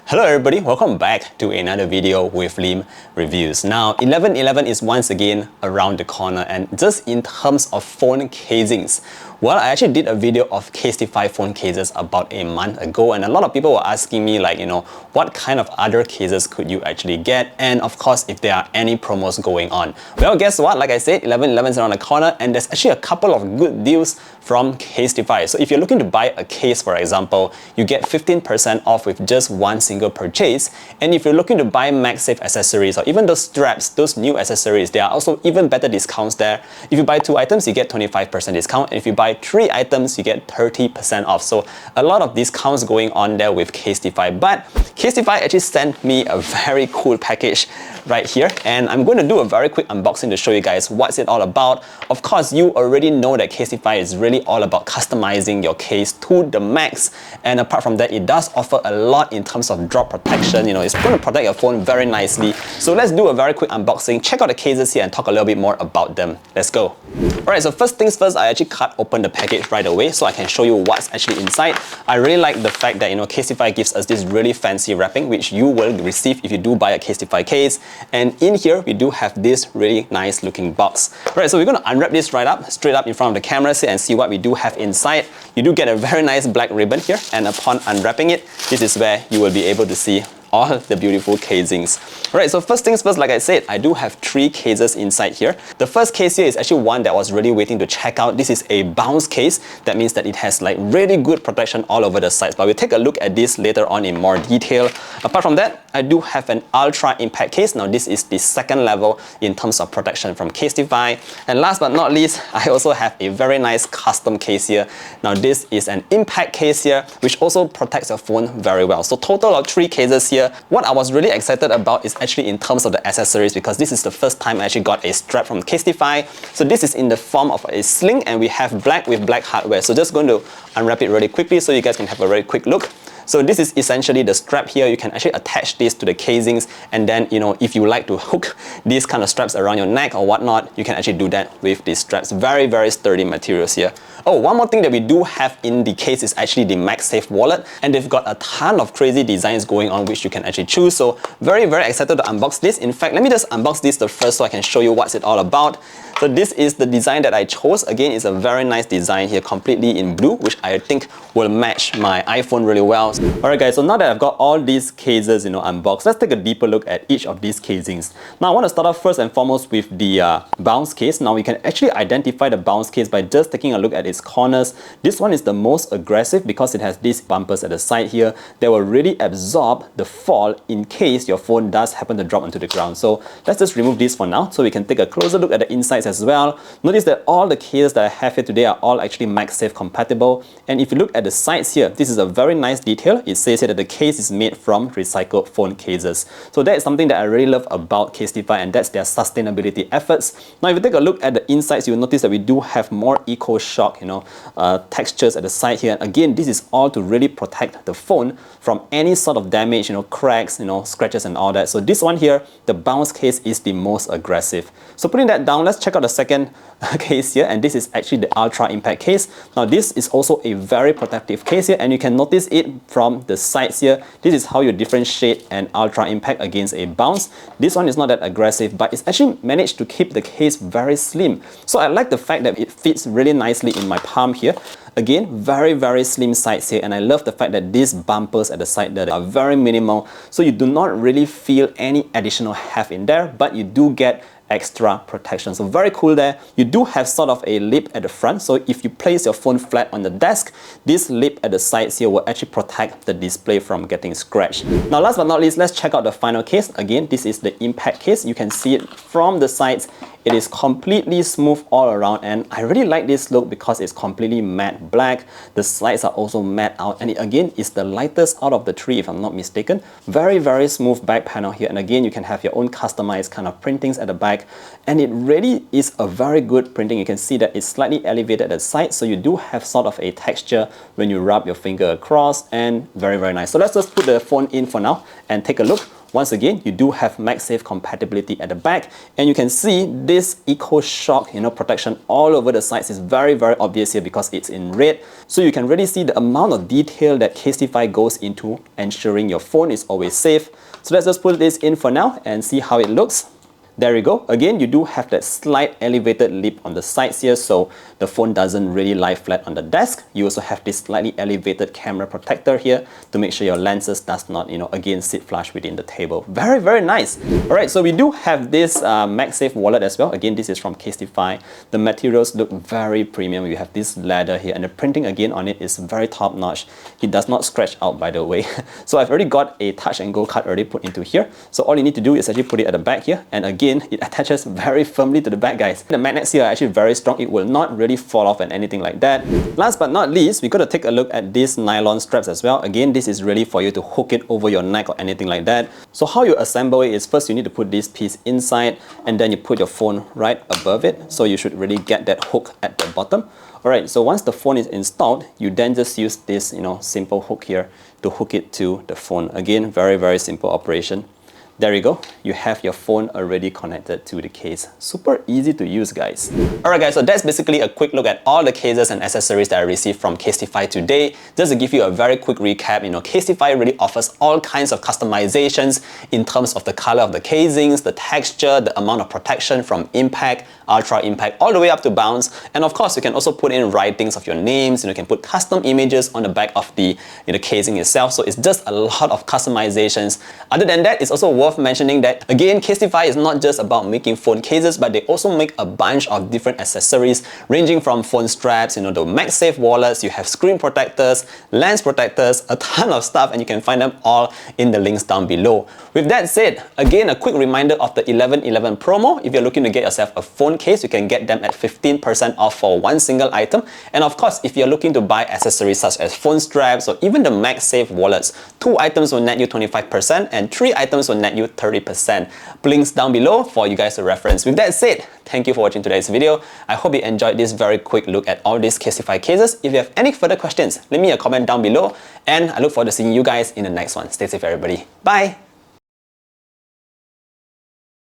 Hello everybody, welcome back to another video with Lim Reviews. Now 11/11 is once again around the corner, and just in terms of phone casings, well, I actually did a video of Casetify phone cases about a month ago, and a lot of people were asking me what kind of other cases could you actually get, and of course if there are any promos going on. Well, guess what? Like I said, 11/11 is around the corner, and there's actually a couple of good deals from Casetify. So if you're looking to buy a case, for example, you get 15% off with just one single purchase. And if you're looking to buy Magsafe accessories or even those straps, those new accessories, there are also even better discounts there. If you buy 2 items, you get 25% discount, and if you buy 3 items, you get 30% off. So a lot of discounts going on there with Casetify. But Casetify actually sent me a very cool package right here, and I'm going to do a very quick unboxing to show you guys what's it all about. Of course, you already know that Casetify is really all about customizing your case to the max, and apart from that, it does offer a lot in terms of drop protection. It's going to protect your phone very nicely. So let's do a very quick unboxing, check out the cases here, and talk a little bit more about them. Let's go. Alright, so first things first, I actually cut open the package right away so I can show you what's actually inside. I really like the fact that Casetify gives us this really fancy wrapping, which you will receive if you do buy a Casetify case. And in here, we do have this really nice looking box. Alright, so we're going to unwrap this straight up in front of the camera here and see what we do have inside. You do get a very nice black ribbon here, and upon unwrapping it, this is where you will be able to see all the beautiful casings. Alright, so first things first, like I said, I do have 3 cases inside here. The first case here is actually one that I was really waiting to check out. This is a bounce case. That means that it has really good protection all over the sides, but we'll take a look at this later on in more detail. Apart from that, I do have an ultra impact case. Now this is the second level in terms of protection from Casetify. And last but not least, I also have a very nice custom case here. Now this is an impact case here, which also protects your phone very well. So total of 3 cases here. What I was really excited about is actually in terms of the accessories, because this is the first time I actually got a strap from Casetify. So this is in the form of a sling, and we have black with black hardware. So just going to unwrap it really quickly so you guys can have a very quick look. So this is essentially the strap here. You can actually attach this to the casings, and then if you like to hook these kind of straps around your neck or whatnot, you can actually do that with these straps. Very, very sturdy materials here. Oh, one more thing that we do have in the case is actually the Magsafe wallet, and they've got a ton of crazy designs going on which you can actually choose. So very, very excited to unbox this. In fact, let me just unbox this first so I can show you what's it all about. So this is the design that I chose. Again, it's a very nice design here, completely in blue, which I think will match my iPhone really well. Alright guys, so now that I've got all these cases unboxed, let's take a deeper look at each of these casings. Now I want to start off first and foremost with the bounce case. Now we can actually identify the bounce case by just taking a look at its corners. This one is the most aggressive because it has these bumpers at the side here that will really absorb the fall in case your phone does happen to drop onto the ground. So let's just remove this for now so we can take a closer look at the insides as well. Notice that all the cases that I have here today are all actually Magsafe compatible. And if you look at the sides here, this is a very nice detail. It says here that the case is made from recycled phone cases. So that is something that I really love about Casetify, and that's their sustainability efforts. Now if you take a look at the insides, you'll notice that we do have more eco-shock textures at the side here. And again, this is all to really protect the phone from any sort of damage, cracks, scratches and all that. So this one here, the bounce case, is the most aggressive. So putting that down, let's check out the second case here, and this is actually the ultra impact case. Now this is also a very protective case here, and you can notice it from the sides here. This is how you differentiate an ultra impact against a bounce. This one is not that aggressive, but it's actually managed to keep the case very slim. So I like the fact that it fits really nicely in my palm here. Again, very, very slim sides here, and I love the fact that these bumpers at the side that are very minimal, so you do not really feel any additional heft in there, but you do get extra protection. So very cool there. You do have sort of a lip at the front, so if you place your phone flat on the desk, this lip at the sides here will actually protect the display from getting scratched. Now last but not least, let's check out the final case. Again, this is the impact case. You can see it from the sides. It is completely smooth all around, and I really like this look because it's completely matte black. The sides are also matte out, and it again is the lightest out of the 3 if I'm not mistaken. Very, very smooth back panel here, and again you can have your own customized kind of printings at the back, and it really is a very good printing. You can see that it's slightly elevated at the side, so you do have sort of a texture when you rub your finger across, and very, very nice. So let's just put the phone in for now and take a look Once again, you do have Magsafe compatibility at the back, and you can see this Eco Shock, protection all over the sides is very, very obvious here because it's in red. So you can really see the amount of detail that Casetify goes into ensuring your phone is always safe. So let's just put this in for now and see how it looks. There we go. Again, you do have that slight elevated lip on the sides here, so the phone doesn't really lie flat on the desk. You also have this slightly elevated camera protector here to make sure your lenses does not, again, sit flush within the table. Very, very nice. All right, so we do have this Magsafe wallet as well. Again, this is from Casetify. The materials look very premium. You have this leather here, and the printing again on it is very top notch. It does not scratch out, by the way. So I've already got a touch and go card already put into here. So all you need to do is actually put it at the back here, and again, it attaches very firmly to the back, guys. The magnets here are actually very strong. It will not really fall off and anything like that. Last but not least, we got to take a look at these nylon straps as well. Again, this is really for you to hook it over your neck or anything like that. So how you assemble it is first you need to put this piece inside, and then you put your phone right above it. So you should really get that hook at the bottom. Alright, so once the phone is installed, you then just use this, simple hook here to hook it to the phone. Again, very, very simple operation. There you go. You have your phone already connected to the case. Super easy to use, guys. Alright guys, so that's basically a quick look at all the cases and accessories that I received from Casetify today. Just to give you a very quick recap, Casetify really offers all kinds of customizations in terms of the color of the casings, the texture, the amount of protection from impact, ultra impact, all the way up to bounce. And of course, you can also put in writings of your names. You can put custom images on the back of the casing itself. So it's just a lot of customizations. Other than that, it's also worth mentioning that, again, Casetify is not just about making phone cases, but they also make a bunch of different accessories, ranging from phone straps, the Magsafe wallets, you have screen protectors, lens protectors, a ton of stuff, and you can find them all in the links down below. With that said, again, a quick reminder of the 11/11 promo. If you're looking to get yourself a phone case, you can get them at 15% off for one single item. And of course, if you're looking to buy accessories such as phone straps or even the Magsafe wallets, 2 items will net you 25% and 3 items will net you 30%. Links down below for you guys to reference. With that said, thank you for watching today's video. I hope you enjoyed this very quick look at all these Casetify cases. If you have any further questions, leave me a comment down below, and I look forward to seeing you guys in the next one. Stay safe, everybody. Bye!